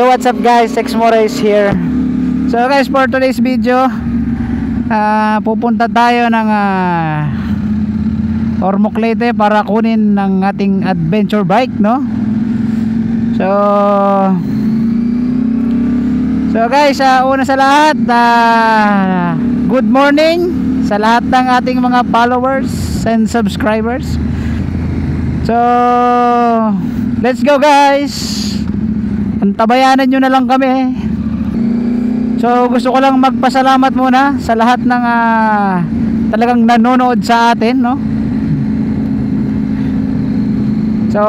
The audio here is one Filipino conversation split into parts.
what's up guys? Sex Mores here. So guys, for today's video, pupunta tayo ng Ormoc Leyte para kunin ng ating adventure bike, no? So guys, una sa lahat, good morning sa lahat ng ating mga followers and subscribers. So let's go guys. Antabayanan nyo na lang kami. So gusto ko lang magpasalamat muna sa lahat ng talagang nanonood sa atin, no? So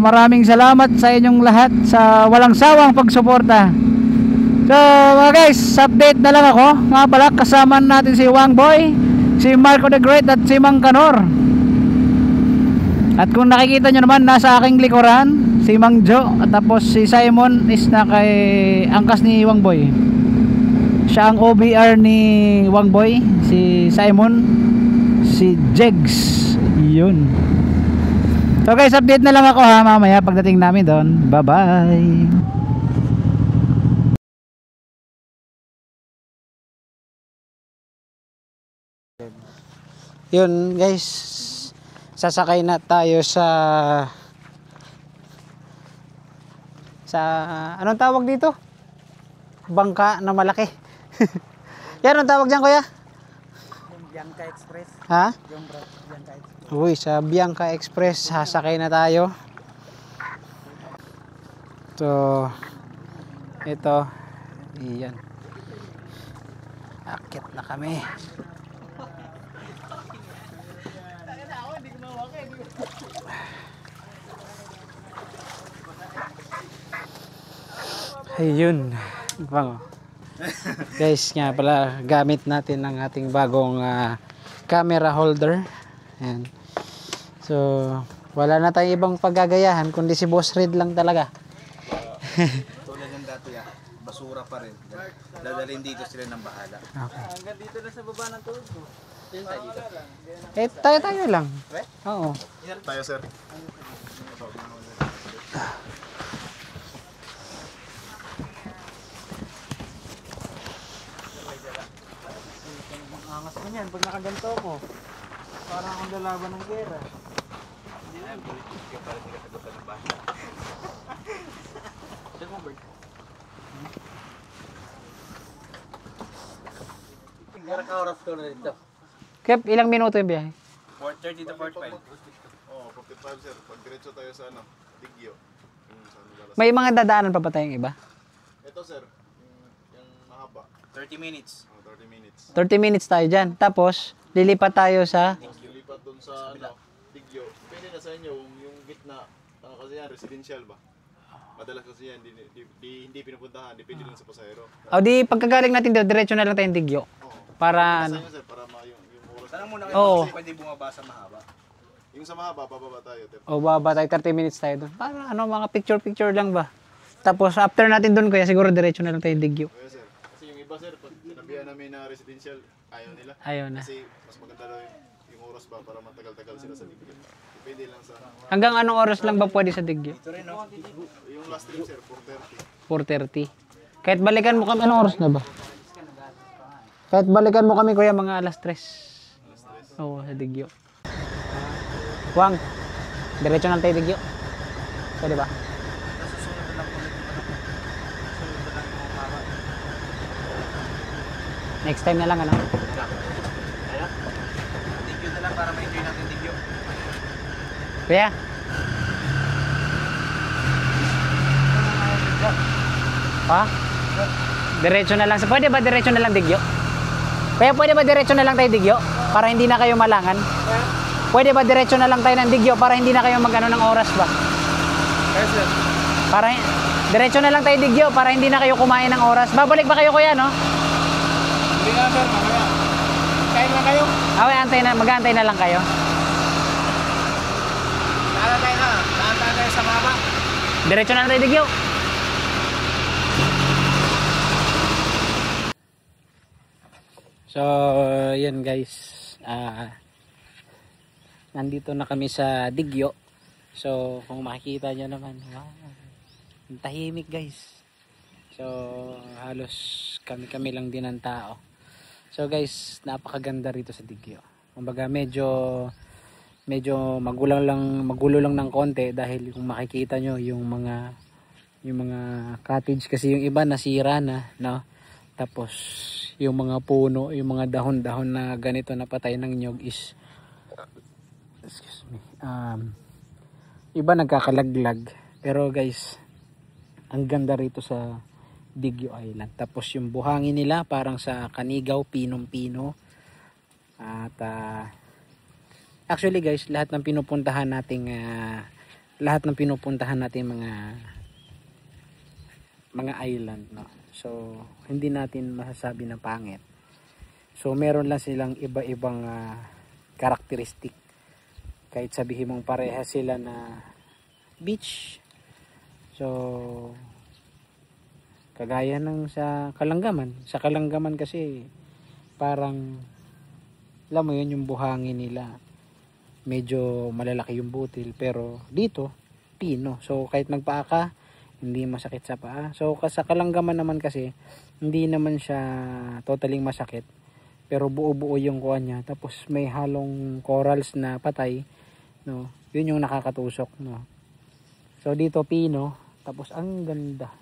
maraming salamat sa inyong lahat sa walang sawang pagsuporta. So mga guys, update na lang ako. Nga pala, kasama natin si Wang Boy, si Marco the Great at si Mang Kanor. At kung nakikita nyo naman, nasa aking likuran si Mang Jo, at tapos si Simon is na kay angkas ni Wang Boy. Siya ang OBR ni Wang Boy, si Simon, si Jegs. Yun. So guys, update na lang ako ha mamaya pagdating namin doon. Bye bye. Yun guys, sasakay na tayo sa anong tawag dito? Bangka na malaki. Yan, anong tawag dyan kuya? Bianca Express. Ha? Yung Bianca Express. Uy, sa Bianca Express sasakay na tayo. So ito, iyan, akit na kami. Ayun. Bango. Guys, nga pala gamit natin ang ating bagong camera holder. Ayan. So, wala na tayong ibang paggagayahan kundi si Boss Red lang talaga. Tulad ng dati basura pa rin. Dadalhin dito sila ng bahala. Okay. Hanggang dito na sa baba ng tulog ko. Tayo lang. Oo. Tayo sir. Angas mo yan pag nakaganto ko. Parang akong lalaban ng gera. Hindi na, politik ka para hindi ka sagutan ng bahay. Check mo, Bert. Gara ka oras ko na dito. Kep, ilang minuto yung biyahe? 4:30 to 45. Oo, 45 sir. Pag diretso tayo sa Digyo. May mga dadaanan pa ba tayong iba? Ito sir, yung mahaba. 30 minutes. 30 minutes. 30 minutes tayo dyan. Tapos, lilipat tayo sa... Lilipat dun sa Digyo. Pwede na sa inyo yung gitna. Kasi yan, residential ba? Madalas kasi yan, hindi pinupuntahan, depende lang sa pasahero. O di, pagkagaling natin doon, diretso na lang tayong Digyo. Para Sa ano? inyo sir, para yung oras. Tanong muna Oo. kayo, pwede bumaba sa mahaba. Yung sa mahaba, pababa tayo. O baba tayo, 30 minutes tayo doon. Para ano, mga picture lang ba? Tapos, after natin doon, kuya, siguro diretso na lang tayong Digyo. Kaya sir, kasi yung iba sir, pag sinabihan namin na residential, ayaw nila. Ayaw na. Kasi mas maganda daw yung oras ba para matagal-tagal sila sa Digyo. Depende lang sa... Hanggang anong oras lang ba pwede sa Digyo? Ito rin, no? Yung last trip sir, 4:30. 4:30. Kahit balikan mo kami, anong oras na ba? Kahit balikan mo kami, kuya, mga alas 3. Oo, sa Digyo. Wang, diretso na tayo Digyo. Pwede ba? Susunod na lang ulit. Susunod na lang yung mahaba. Next time na lang, ano? Kaya? Digyo na lang para ma-enjoy natin Digyo. Kuya? Pa? Diretso na lang. Pwede ba diretso na lang Digyo? Kaya pwede ba diretso na lang tayo Digyo? Para hindi na kayo malangan? Pwede ba diretso na lang tayo ng Digyo para hindi na kayo magano ng oras ba? Yes, sir. Para diretso na lang tayo Digyo para hindi na kayo kumain ng oras. Babalik ba kayo kuya, no? Hindi na, sir. Mamaya. Kain na kayo. Okay, mag-aantay na lang kayo. Naantay na. Naantay tayo sa mahaba. Diretso na lang tayo Digyo. So, yun guys. Nandito na kami sa Digyo. So, kung makikita nyo naman, wow, ang tahimik guys. So halos kami lang din ang tao. So guys, napakaganda rito sa Digyo. Kumbaga medyo magulo lang ng konti dahil kung makikita nyo yung mga cottage kasi yung iba nasira na, no? Tapos yung mga puno, yung mga dahon-dahon na ganito na patay ng nyog is iba nagkakalaglag. Pero guys, ang ganda rito sa Digyo Island. Tapos yung buhangin nila parang sa Kanigaw, pinong-pino. At actually guys, lahat ng pinupuntahan nating mga island, no. So hindi natin masasabi na pangit. So meron lang silang iba-ibang karakteristik. Kahit sabihin mong pareha sila na beach. So kagaya ng sa Kalangaman kasi parang alam mo yun, yung buhangin nila medyo malalaki yung butil, pero dito pino. So kahit magpaa ka, hindi masakit sa paa. So sa Kalangaman naman kasi hindi naman siya totally masakit, pero buo-buo yung kuha niya. Tapos may halong corals na patay, no. Yun yung nakakatusok, no. So dito pino, tapos ang ganda.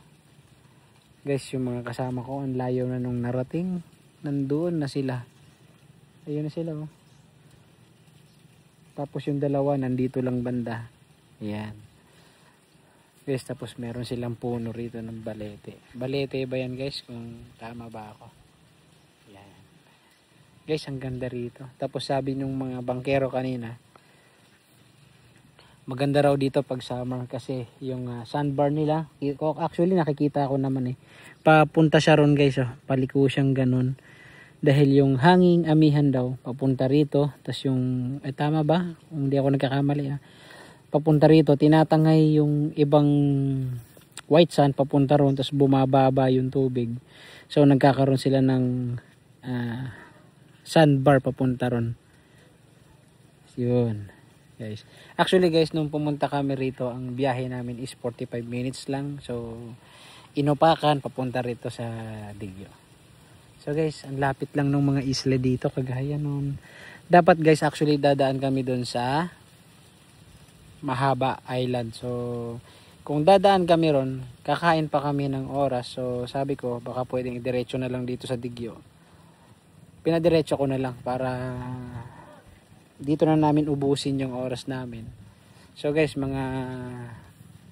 Guys, yung mga kasama ko, ang layo na nung narating. Nandoon na sila. Ayun na sila, oh. Tapos yung dalawa nandito lang banda. Ayan. Guys, tapos meron silang puno rito ng balete. Balete ba yan guys? Kung tama ba ako? Ayan. Guys, ang ganda rito. Tapos sabi nung mga bangkero kanina, maganda raw dito pag summer kasi yung sandbar nila, actually nakikita ko naman papunta siya ron guys, paliko siyang ganun dahil yung hanging amihan daw papunta rito. Tas yung tama ba kung hindi ako nagkakamali, papunta rito, tinatangay yung ibang white sand papunta ron, tas bumababa yung tubig. So nagkakaroon sila ng sandbar papunta ron. Yun guys. Actually guys, nung pumunta kami rito, ang biyahe namin is 45 minutes lang. So inupakan papunta rito sa Digyo. So guys, ang lapit lang ng mga isla dito, kagaya nun. Dapat guys, actually dadaan kami dun sa Mahaba Island. So kung dadaan kami ron, kakain pa kami ng oras. So sabi ko, baka pwedeng diretso na lang dito sa Digyo. Pinadiretso ko na lang para dito na namin ubusin yung oras namin. So guys, mga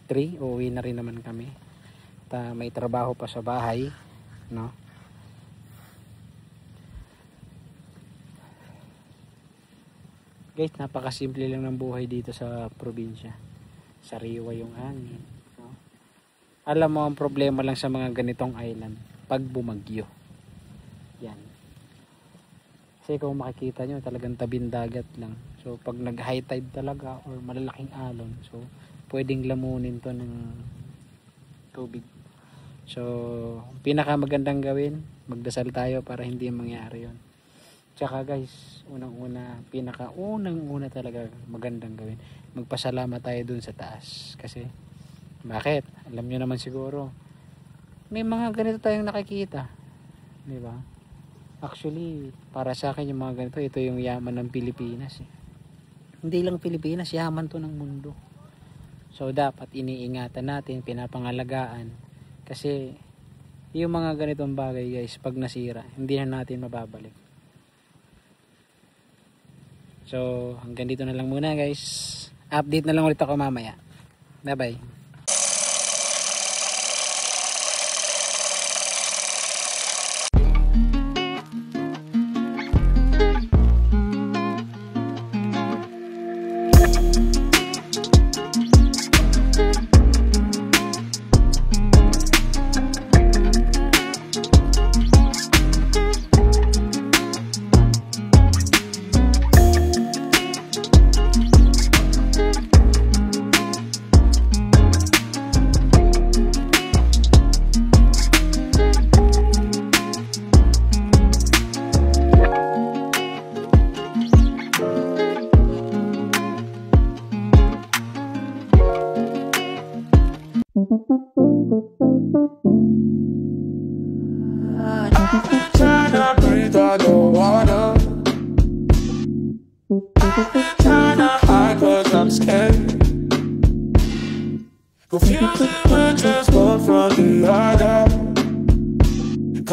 3 uwi na rin naman kami. May trabaho pa sa bahay, no? Guys, napakasimple lang ng buhay dito sa probinsya. Sariwa yung hangin, no? Alam mo, ang problema lang sa mga ganitong island, pag bumagyo. Yan. Kasi kung makikita nyo, talagang tabing dagat lang. So pag nag high tide talaga or malalaking alon, so pwedeng lamunin to ng tubig. So pinakamagandang gawin, magdasal tayo para hindi mangyari yon. Tsaka guys, unang-una talaga magandang gawin, magpasalamat tayo dun sa taas. Kasi bakit? Alam nyo naman siguro, may mga ganito tayong nakikita, di ba? Actually, para sa akin yung mga ganito, ito yung yaman ng Pilipinas. Hindi lang Pilipinas, yaman to ng mundo. So dapat iniingatan natin, pinapangalagaan. Kasi yung mga ganitong bagay guys, pag nasira, hindi na natin mababalik. So hanggang dito na lang muna guys. Update na lang ulit ako mamaya. Bye bye.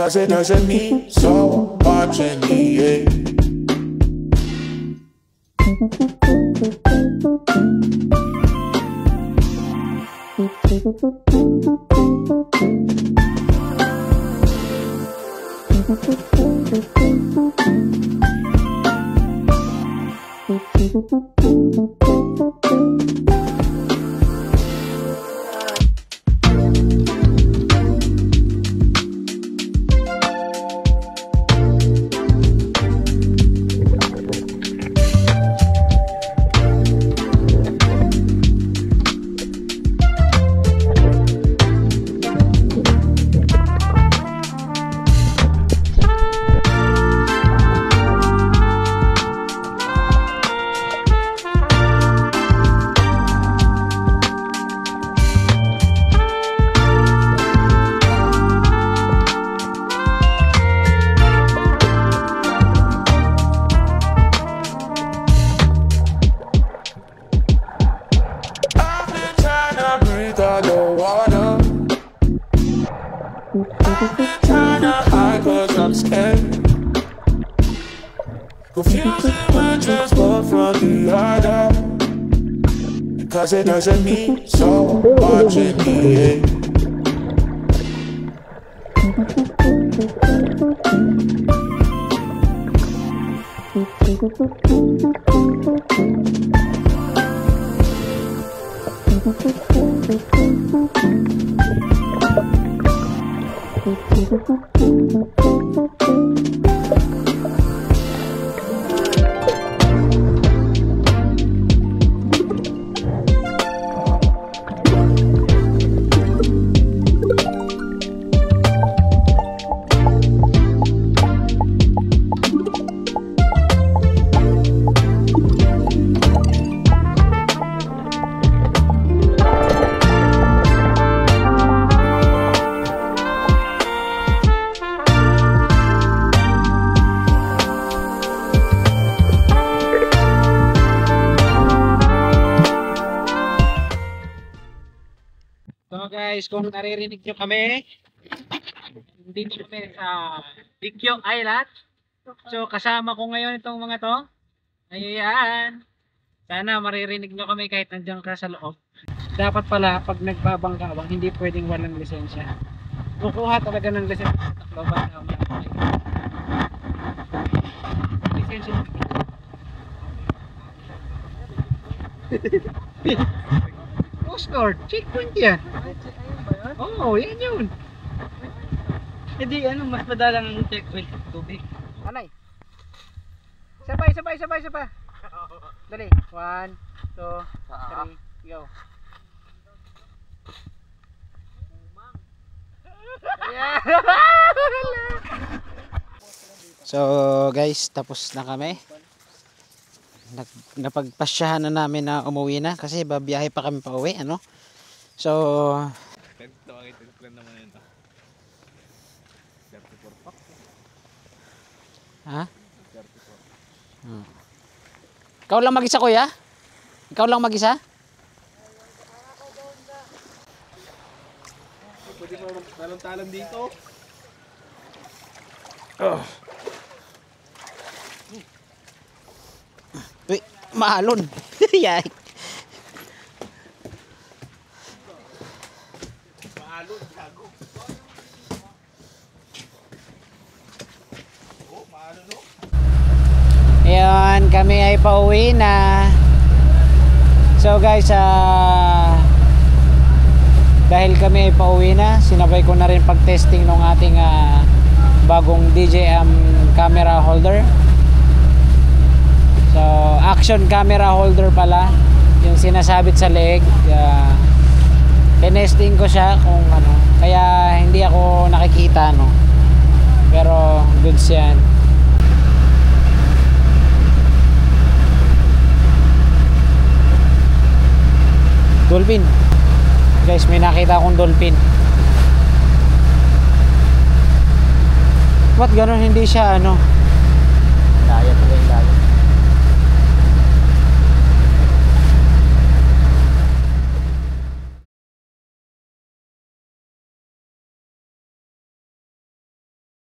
'cause it doesn't mean so much in the end. Confusing words, one from the other, 'cause it doesn't mean so much in the end. So guys, kung naririnig nyo kami, dito kami sa Dikyo Island. So kasama ko ngayon itong mga to. Ayan. Sana maririnig nyo kami kahit nandiyan ka sa loob. Dapat pala pag nagbabangkawang hindi pwedeng walang lisensya. Kukuha talaga ng lisensya sa Tacloban. Lisensya. Coast Guard, checkpoint yan. Oo, yan yun. Hindi, mas madalang ang checkpoint sa tubig. Anay. Sabay. Dali. 1, 2, 3, go. Yeah. So guys, tapos na kami. Napagpasyahan na namin na umuwi na kasi babiyahe pa kami pa uwi, ano? So ha? Ikaw lang mag-isa, kuya? Ikaw lang mag-isa? Pwede mo talong-talong dito. Uy, maalon. Yay. Maalon, gago. Oh, maalon no? Ayan, kami ay pauwi na. So guys, dahil kami ay pauwi na, sinabay ko na rin pag-testing ng ating bagong DJI camera holder. So, action camera holder pala, yung sinasabit sa leeg. Tinesting ko siya kung ano, kaya hindi ako nakikita, no. Pero goods yan. Dolphin. Guys, may nakita akong dolphin. Ba't gano'n hindi siya ano? Kaya tuloy.